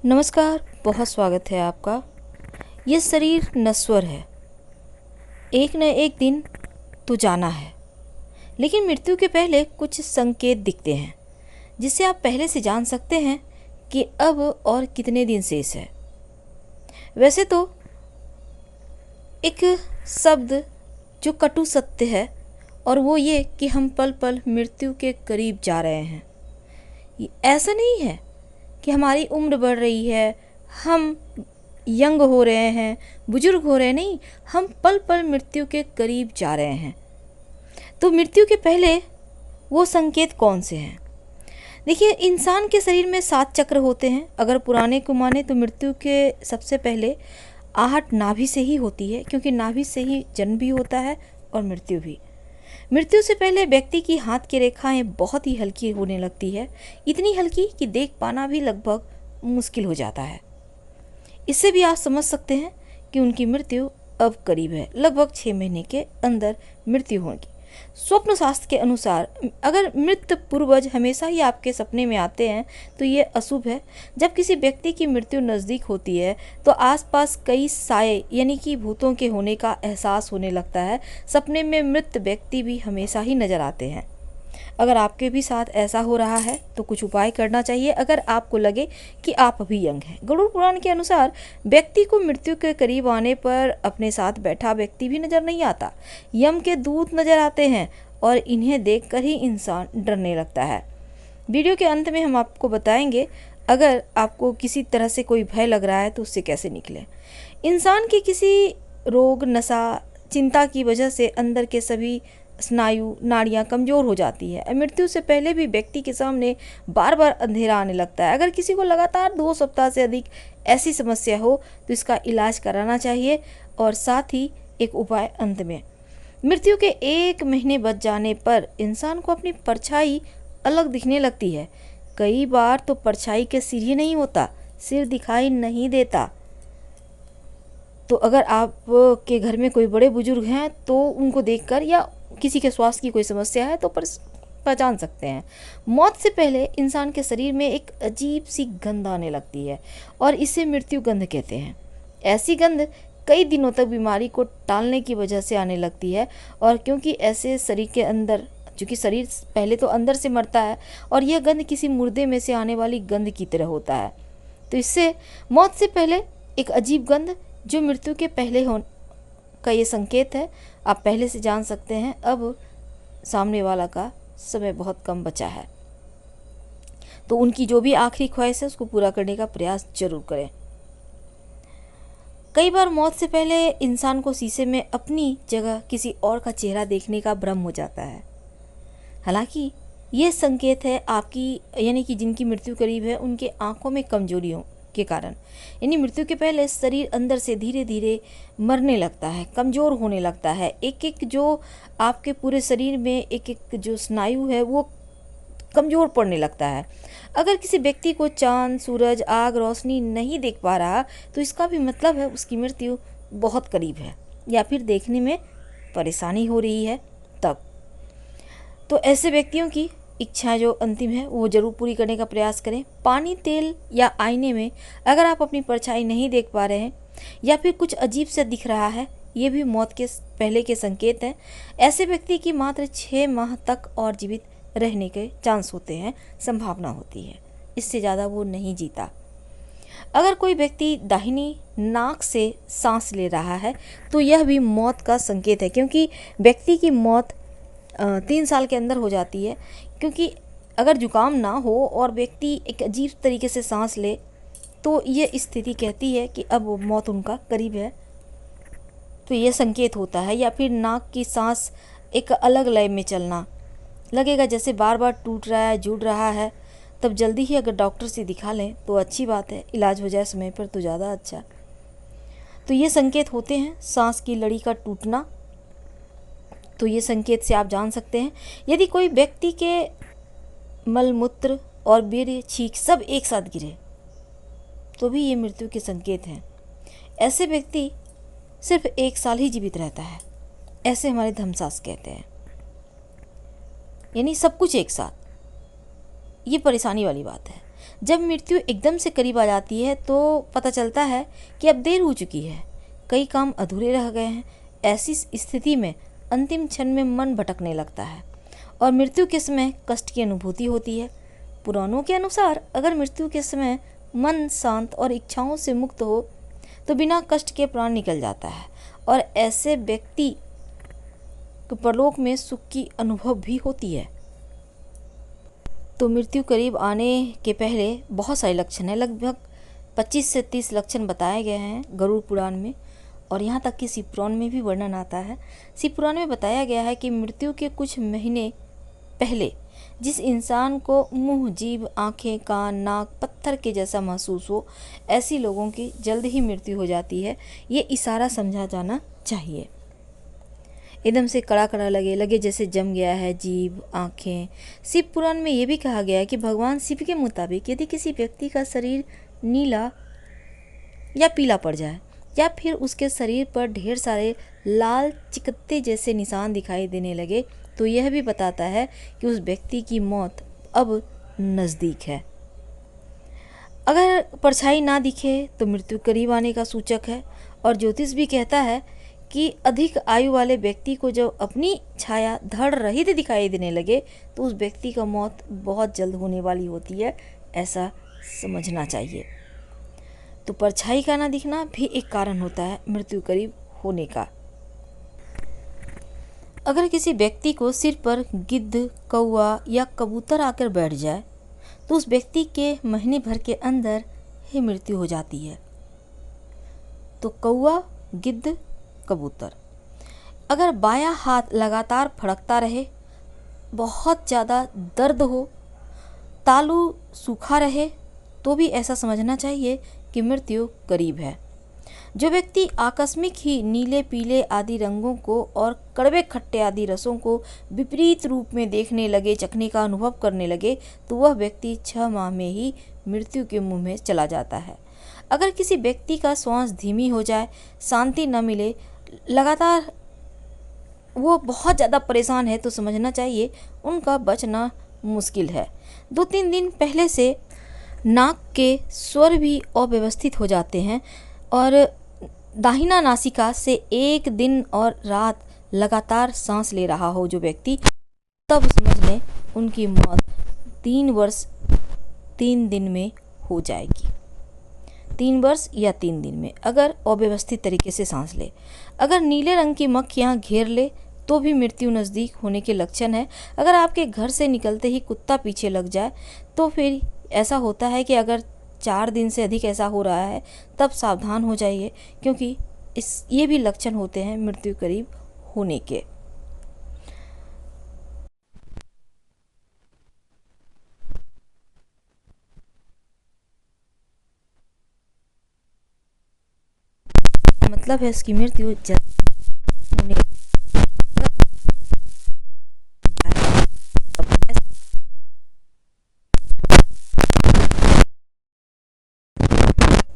नमस्कार, बहुत स्वागत है आपका। ये शरीर नश्वर है, एक न एक दिन तो जाना है। लेकिन मृत्यु के पहले कुछ संकेत दिखते हैं जिससे आप पहले से जान सकते हैं कि अब और कितने दिन शेष है। वैसे तो एक शब्द जो कटु सत्य है, और वो ये कि हम पल पल मृत्यु के करीब जा रहे हैं। ऐसा नहीं है कि हमारी उम्र बढ़ रही है, हम यंग हो रहे हैं, बुजुर्ग हो रहे हैं, नहीं, हम पल पल मृत्यु के करीब जा रहे हैं। तो मृत्यु के पहले वो संकेत कौन से हैं? देखिए, इंसान के शरीर में 7 चक्र होते हैं। अगर पुराने को माने तो मृत्यु के सबसे पहले आहट नाभि से ही होती है, क्योंकि नाभि से ही जन्म भी होता है और मृत्यु भी। मृत्यु से पहले व्यक्ति की हाथ की रेखाएं बहुत ही हल्की होने लगती है, इतनी हल्की कि देख पाना भी लगभग मुश्किल हो जाता है। इससे भी आप समझ सकते हैं कि उनकी मृत्यु अब करीब है, लगभग 6 महीने के अंदर मृत्यु होगी। स्वप्न शास्त्र के अनुसार अगर मृत पूर्वज हमेशा ही आपके सपने में आते हैं तो ये अशुभ है। जब किसी व्यक्ति की मृत्यु नज़दीक होती है तो आसपास कई साए यानी कि भूतों के होने का एहसास होने लगता है। सपने में मृत व्यक्ति भी हमेशा ही नजर आते हैं। अगर आपके भी साथ ऐसा हो रहा है तो कुछ उपाय करना चाहिए। अगर आपको लगे कि आप अभी यंग हैं, गरुड़ पुराण के अनुसार व्यक्ति को मृत्यु के करीब आने पर अपने साथ बैठा व्यक्ति भी नजर नहीं आता, यम के दूत नजर आते हैं और इन्हें देखकर ही इंसान डरने लगता है। वीडियो के अंत में हम आपको बताएंगे अगर आपको किसी तरह से कोई भय लग रहा है तो उससे कैसे निकलें। इंसान के किसी रोग, नशा, चिंता की वजह से अंदर के सभी स्नायु नाड़ियाँ कमज़ोर हो जाती है। मृत्यु से पहले भी व्यक्ति के सामने बार बार अंधेरा आने लगता है। अगर किसी को लगातार 2 सप्ताह से अधिक ऐसी समस्या हो तो इसका इलाज कराना चाहिए। और साथ ही एक उपाय अंत में, मृत्यु के 1 महीने बच जाने पर इंसान को अपनी परछाई अलग दिखने लगती है। कई बार तो परछाई के सिर ही नहीं होता, सिर दिखाई नहीं देता। तो अगर आप के घर में कोई बड़े बुजुर्ग हैं तो उनको देखकर, या किसी के स्वास्थ्य की कोई समस्या है तो पहचान सकते हैं। मौत से पहले इंसान के शरीर में एक अजीब सी गंध आने लगती है और इसे मृत्यु गंध कहते हैं। ऐसी गंध कई दिनों तक बीमारी को टालने की वजह से आने लगती है। और क्योंकि ऐसे शरीर के अंदर, चूँकि शरीर पहले तो अंदर से मरता है और यह गंध किसी मुर्दे में से आने वाली गंध की तरह होता है, तो इससे मौत से पहले एक अजीब गंध जो मृत्यु के पहले का ये संकेत है। आप पहले से जान सकते हैं अब सामने वाला का समय बहुत कम बचा है, तो उनकी जो भी आखिरी ख्वाहिश है उसको पूरा करने का प्रयास जरूर करें। कई बार मौत से पहले इंसान को शीशे में अपनी जगह किसी और का चेहरा देखने का भ्रम हो जाता है। हालांकि ये संकेत है आपकी, यानी कि जिनकी मृत्यु करीब है उनके आंखों में कमजोरियों के कारण, यानी मृत्यु के पहले शरीर अंदर से धीरे धीरे मरने लगता है, कमज़ोर होने लगता है। एक एक जो आपके पूरे शरीर में एक एक जो स्नायु है वो कमज़ोर पड़ने लगता है। अगर किसी व्यक्ति को चांद, सूरज, आग, रोशनी नहीं देख पा रहा तो इसका भी मतलब है उसकी मृत्यु बहुत करीब है, या फिर देखने में परेशानी हो रही है तब। तो ऐसे व्यक्तियों की इच्छा जो अंतिम है वो जरूर पूरी करने का प्रयास करें। पानी, तेल या आईने में अगर आप अपनी परछाई नहीं देख पा रहे हैं या फिर कुछ अजीब से दिख रहा है, ये भी मौत के पहले के संकेत हैं। ऐसे व्यक्ति की मात्र 6 माह तक और जीवित रहने के चांस होते हैं, संभावना होती है, इससे ज़्यादा वो नहीं जीता। अगर कोई व्यक्ति दाहिनी नाक से सांस ले रहा है तो यह भी मौत का संकेत है, क्योंकि व्यक्ति की मौत 3 साल के अंदर हो जाती है। क्योंकि अगर जुकाम ना हो और व्यक्ति एक अजीब तरीके से सांस ले तो ये स्थिति कहती है कि अब मौत उनका करीब है, तो ये संकेत होता है। या फिर नाक की सांस एक अलग लय में चलना लगेगा, जैसे बार बार टूट रहा है, जुड़ रहा है, तब जल्दी ही अगर डॉक्टर से दिखा लें तो अच्छी बात है, इलाज हो जाए समय पर तो ज़्यादा अच्छा। तो ये संकेत होते हैं। सांस की लड़ी का टूटना, तो ये संकेत से आप जान सकते हैं। यदि कोई व्यक्ति के मलमूत्र और वीर्य, छींक सब एक साथ गिरे तो भी ये मृत्यु के संकेत हैं। ऐसे व्यक्ति सिर्फ 1 साल ही जीवित रहता है, ऐसे हमारे धर्मशास्त्र कहते हैं, यानी सब कुछ एक साथ। ये परेशानी वाली बात है। जब मृत्यु एकदम से करीब आ जाती है तो पता चलता है कि अब देर हो चुकी है, कई काम अधूरे रह गए हैं। ऐसी स्थिति में अंतिम क्षण में मन भटकने लगता है और मृत्यु के समय कष्ट की अनुभूति होती है। पुराणों के अनुसार अगर मृत्यु के समय मन शांत और इच्छाओं से मुक्त हो तो बिना कष्ट के प्राण निकल जाता है और ऐसे व्यक्ति को परलोक में सुख की अनुभव भी होती है। तो मृत्यु करीब आने के पहले बहुत सारे लक्षण हैं, लगभग 25 से 30 लक्षण बताए गए हैं गरुड़ पुराण में, और यहाँ तक कि शिव पुराण में भी वर्णन आता है। शिव पुराण में बताया गया है कि मृत्यु के कुछ महीने पहले जिस इंसान को मुंह, जीभ, आँखें, कान, नाक पत्थर के जैसा महसूस हो, ऐसी लोगों की जल्द ही मृत्यु हो जाती है। ये इशारा समझा जाना चाहिए। एकदम से कड़ा कड़ा लगे जैसे जम गया है जीभ, आँखें। शिव पुराण में ये भी कहा गया है कि भगवान शिव के मुताबिक यदि किसी व्यक्ति का शरीर नीला या पीला पड़ जाए या फिर उसके शरीर पर ढेर सारे लाल चिकत्ते जैसे निशान दिखाई देने लगे तो यह भी बताता है कि उस व्यक्ति की मौत अब नज़दीक है। अगर परछाई ना दिखे तो मृत्यु करीब आने का सूचक है। और ज्योतिष भी कहता है कि अधिक आयु वाले व्यक्ति को जब अपनी छाया धड़ रहित दिखाई देने लगे तो उस व्यक्ति का मौत बहुत जल्द होने वाली होती है, ऐसा समझना चाहिए। तो परछाई का ना दिखना भी एक कारण होता है मृत्यु करीब होने का। अगर किसी व्यक्ति को सिर पर गिद्ध, कौवा या कबूतर आकर बैठ जाए तो उस व्यक्ति के महीने भर के अंदर ही मृत्यु हो जाती है। तो कौवा, गिद्ध, कबूतर। अगर बायां हाथ लगातार फड़कता रहे, बहुत ज़्यादा दर्द हो, तालू सूखा रहे तो भी ऐसा समझना चाहिए कि मृत्यु करीब है। जो व्यक्ति आकस्मिक ही नीले, पीले आदि रंगों को और कड़वे, खट्टे आदि रसों को विपरीत रूप में देखने लगे, चखने का अनुभव करने लगे तो वह व्यक्ति 6 माह में ही मृत्यु के मुंह में चला जाता है। अगर किसी व्यक्ति का श्वास धीमी हो जाए, शांति न मिले, लगातार वो बहुत ज़्यादा परेशान है तो समझना चाहिए उनका बचना मुश्किल है। 2-3 दिन पहले से नाक के स्वर भी अव्यवस्थित हो जाते हैं और दाहिना नासिका से 1 दिन और रात लगातार सांस ले रहा हो जो व्यक्ति, तब समझ लें उनकी मौत 3 वर्ष 3 दिन में हो जाएगी। 3 वर्ष या 3 दिन में, अगर अव्यवस्थित तरीके से सांस ले। अगर नीले रंग की मक्खियाँ घेर ले तो भी मृत्यु नज़दीक होने के लक्षण है। अगर आपके घर से निकलते ही कुत्ता पीछे लग जाए तो फिर ऐसा होता है कि अगर 4 दिन से अधिक ऐसा हो रहा है तब सावधान हो जाइए, क्योंकि ये भी लक्षण होते हैं मृत्यु करीब होने के। मतलब है इसकी मृत्यु जल्द होने।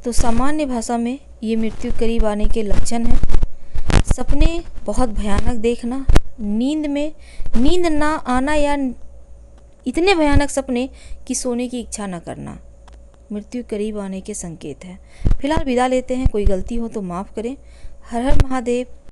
तो सामान्य भाषा में ये मृत्यु करीब आने के लक्षण हैं। सपने बहुत भयानक देखना, नींद ना आना या इतने भयानक सपने कि सोने की इच्छा न करना मृत्यु करीब आने के संकेत है। फिलहाल विदा लेते हैं, कोई गलती हो तो माफ़ करें। हर हर महादेव।